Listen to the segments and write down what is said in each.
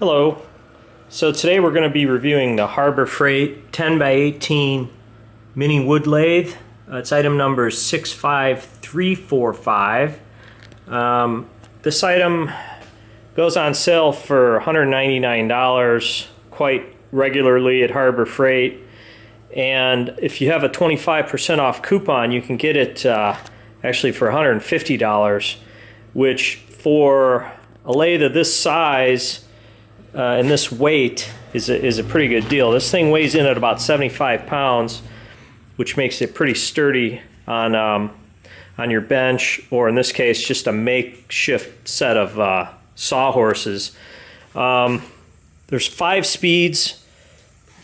Hello. So today we're going to be reviewing the Harbor Freight 10 by 18 mini wood lathe. It's item number 65345. This item goes on sale for $199 quite regularly at Harbor Freight, and if you have a 25% off coupon you can get it actually for $150, which for a lathe of this size and this weight is a pretty good deal. This thing weighs in at about 75 pounds, which makes it pretty sturdy on your bench, or in this case just a makeshift set of sawhorses. There's 5 speeds.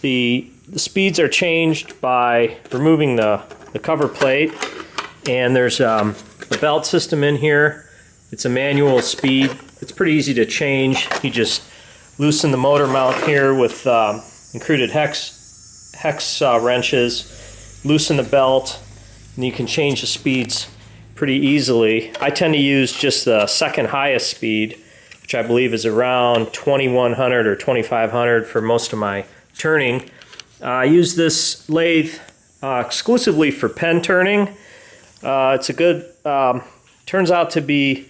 The speeds are changed by removing the cover plate, and there's a belt system in here. It's a manual speed. It's pretty easy to change. You just loosen the motor mount here with incruded hex wrenches, loosen the belt, and you can change the speeds pretty easily. I tend to use just the second highest speed, which I believe is around 2100 or 2500 for most of my turning. I use this lathe exclusively for pen turning. It's a good, turns out to be,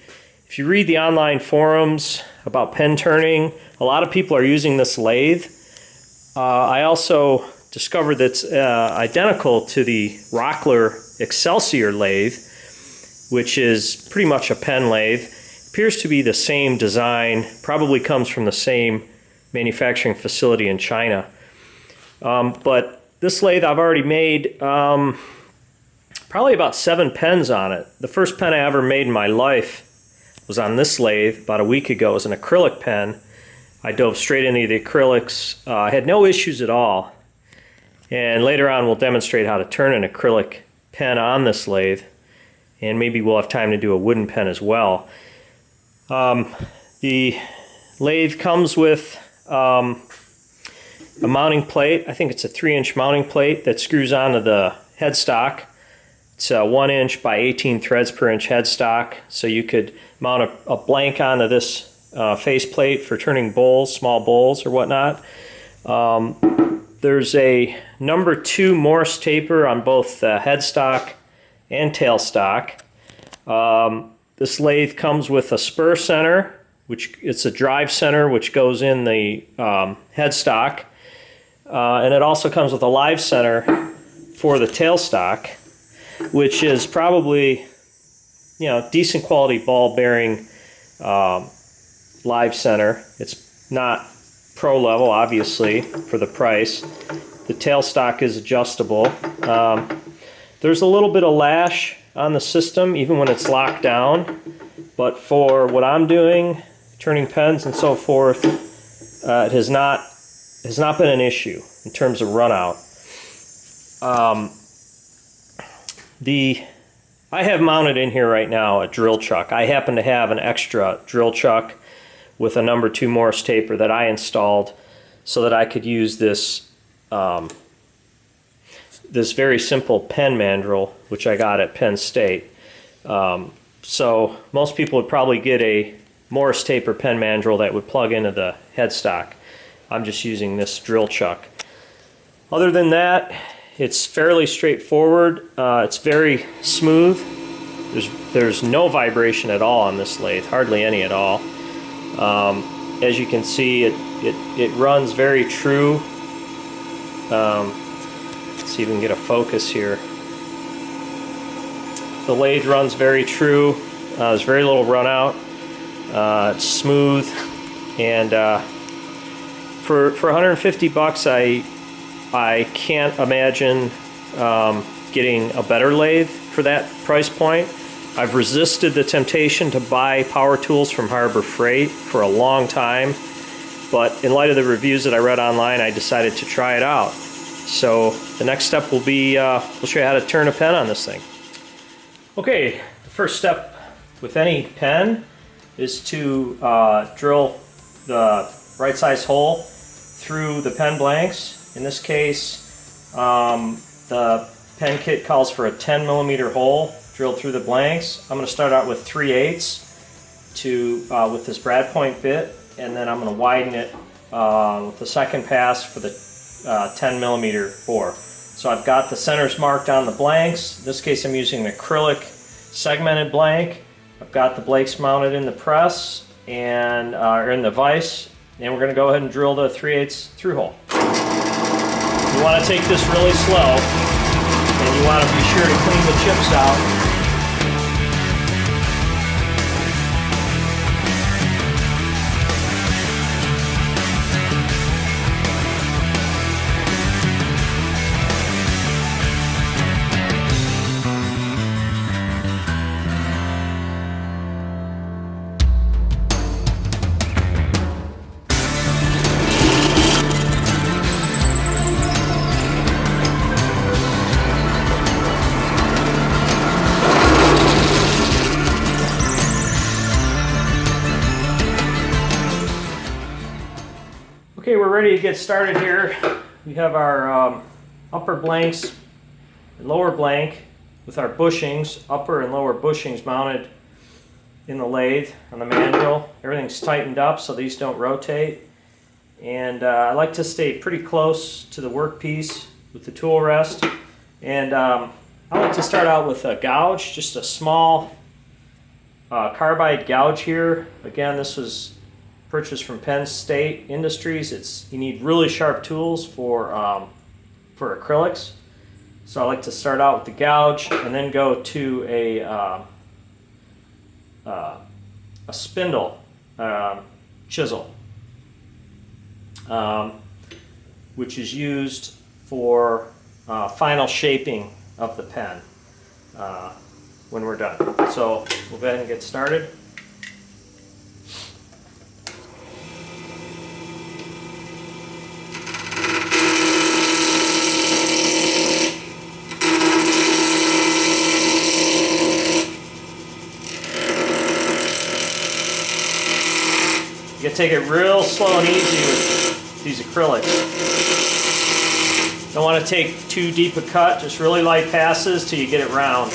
if you read the online forums about pen turning, a lot of people are using this lathe. I also discovered that it's identical to the Rockler Excelsior lathe, which is pretty much a pen lathe. Appears to be the same design, probably comes from the same manufacturing facility in China. But this lathe I've already made probably about 7 pens on it. The first pen I ever made in my life was on this lathe about a week ago. It was an acrylic pen. I dove straight into the acrylics. I had no issues at all. And later on we'll demonstrate how to turn an acrylic pen on this lathe, and maybe we'll have time to do a wooden pen as well. The lathe comes with a mounting plate. I think it's a 3-inch mounting plate that screws onto the headstock. It's a 1-inch by 18 threads per inch headstock, so you could mount a blank onto this faceplate for turning bowls, small bowls or whatnot. There's a number 2 Morse taper on both the headstock and tailstock. This lathe comes with a spur center, which it's a drive center which goes in the headstock, and it also comes with a live center for the tailstock, which is probably, you know, decent quality ball bearing live center. It's not pro level, obviously, for the price. The tailstock is adjustable. There's a little bit of lash on the system even when it's locked down, but for what I'm doing, turning pens and so forth, it has not been an issue in terms of run out. I have mounted in here right now a drill chuck. I happen to have an extra drill chuck with a number 2 Morse taper that I installed so that I could use this this very simple pen mandrel, which I got at Penn State. So most people would probably get a Morse taper pen mandrel that would plug into the headstock. I'm just using this drill chuck. Other than that, it's fairly straightforward. It's very smooth. There's no vibration at all on this lathe, hardly any at all. As you can see, it runs very true. Let's see if we can get a focus here. The lathe runs very true. There's very little run out. It's smooth, and for $150, I can't imagine getting a better lathe for that price point. I've resisted the temptation to buy power tools from Harbor Freight for a long time, but in light of the reviews that I read online, I decided to try it out. So the next step will be, we'll show you how to turn a pen on this thing. Okay, the first step with any pen is to drill the right size hole through the pen blanks. In this case, the pen kit calls for a 10mm hole drilled through the blanks. I'm going to start out with 3/8 with this brad point bit, and then I'm going to widen it with the second pass for the 10 millimeter bore. So I've got the centers marked on the blanks. In this case I'm using an acrylic segmented blank. I've got the blanks mounted in the press and or in the vise, and we're going to go ahead and drill the 3/8 through hole. You want to take this really slow, and you want to be sure to clean the chips out. Okay, we're ready to get started here. We have our upper blanks and lower blank with our bushings, upper and lower bushings mounted in the lathe on the mandrel. Everything's tightened up so these don't rotate. And I like to stay pretty close to the workpiece with the tool rest. And I like to start out with a gouge, just a small carbide gouge here. Again, this was purchased from Penn State Industries. You need really sharp tools for acrylics. So I like to start out with the gouge and then go to a spindle chisel, which is used for final shaping of the pen when we're done. So we'll go ahead and get started. You gotta take it real slow and easy with these acrylics. Don't want to take too deep a cut, just really light passes till you get it round.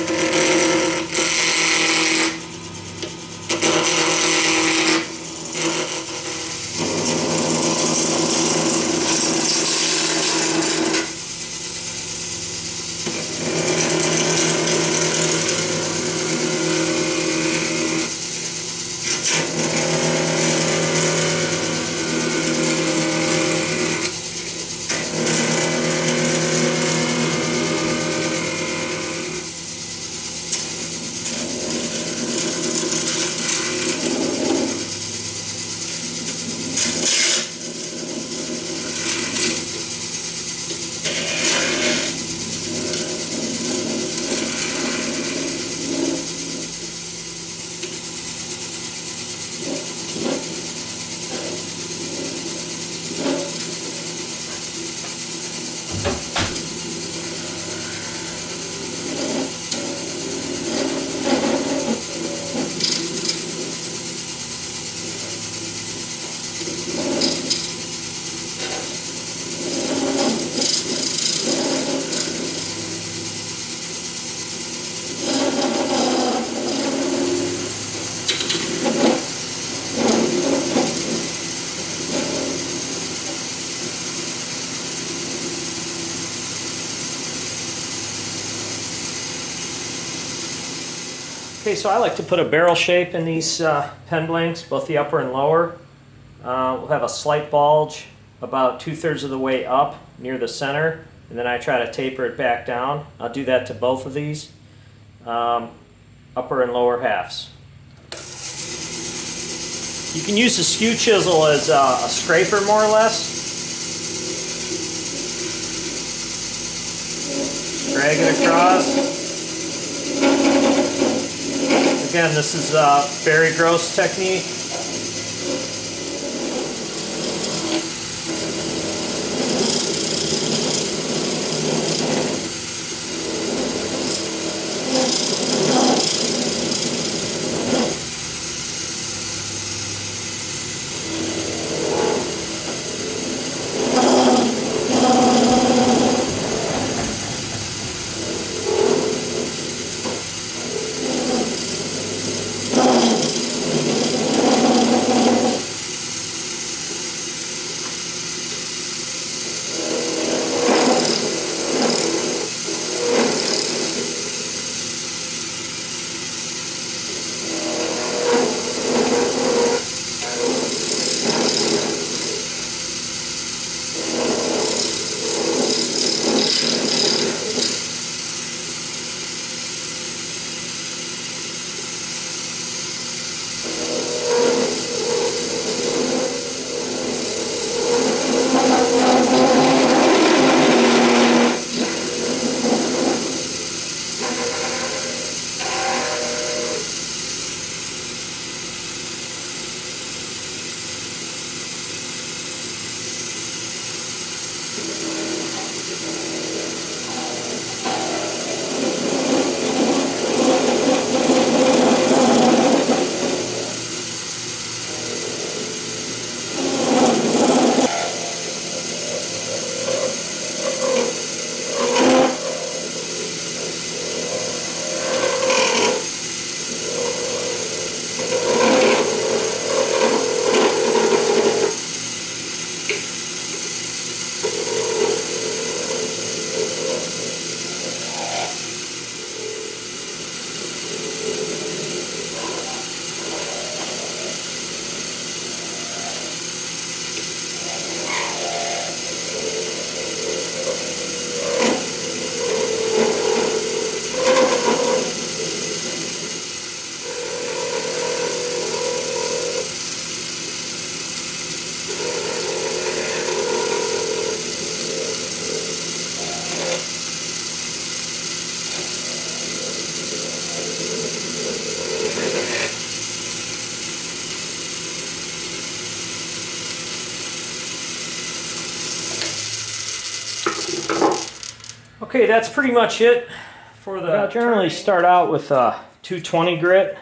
Okay, so I like to put a barrel shape in these pen blanks, both the upper and lower. We'll have a slight bulge about 2/3 of the way up near the center, and then I try to taper it back down. I'll do that to both of these, upper and lower halves. You can use the skew chisel as a scraper, more or less. Drag it across. Again, this is very gross technique. Okay, that's pretty much it for the... I generally start out with a 220 grit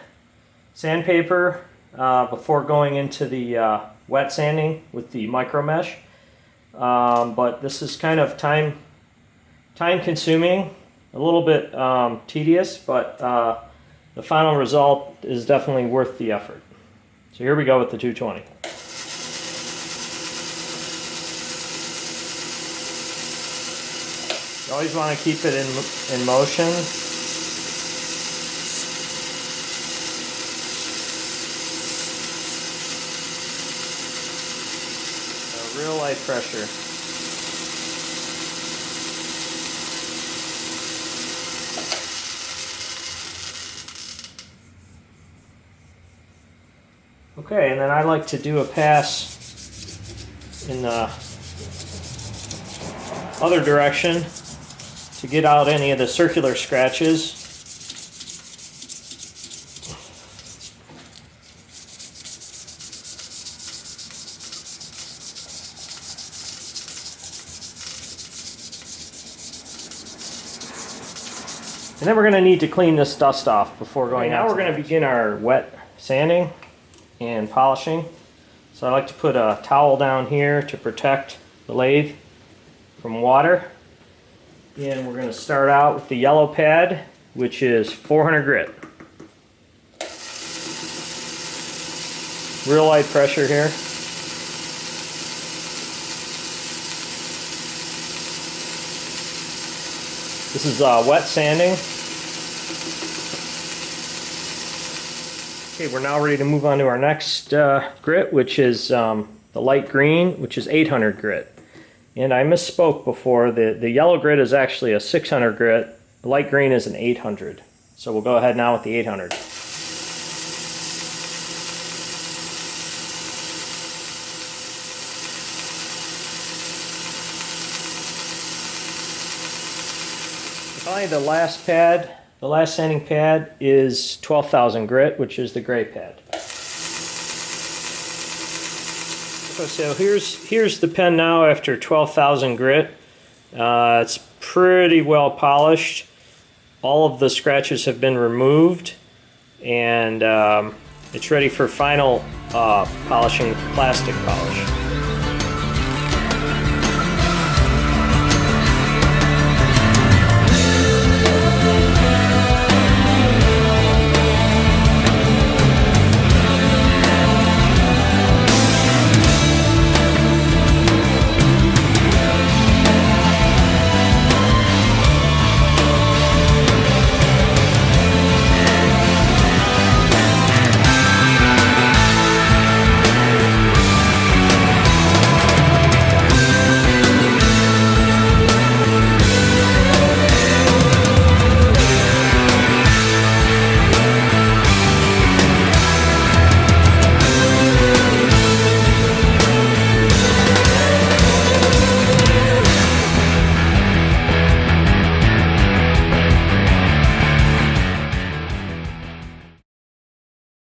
sandpaper before going into the wet sanding with the micro mesh. But this is kind of time consuming, a little bit tedious, but the final result is definitely worth the effort. So here we go with the 220. You always want to keep it in motion. Real light pressure. Okay, and then I like to do a pass in the other direction to get out any of the circular scratches. And then we're going to need to clean this dust off before going out. Now we're going to begin our wet sanding and polishing. So I like to put a towel down here to protect the lathe from water. And we're going to start out with the yellow pad, which is 400 grit. Real light pressure here. This is wet sanding. Okay, we're now ready to move on to our next grit, which is the light green, which is 800 grit. And I misspoke before. The yellow grit is actually a 600 grit. The light green is an 800. So we'll go ahead now with the 800. Finally, the last pad, the last sanding pad is 12,000 grit, which is the gray pad. So here's the pen now after 12,000 grit. It's pretty well polished. All of the scratches have been removed, and it's ready for final polishing with plastic polish.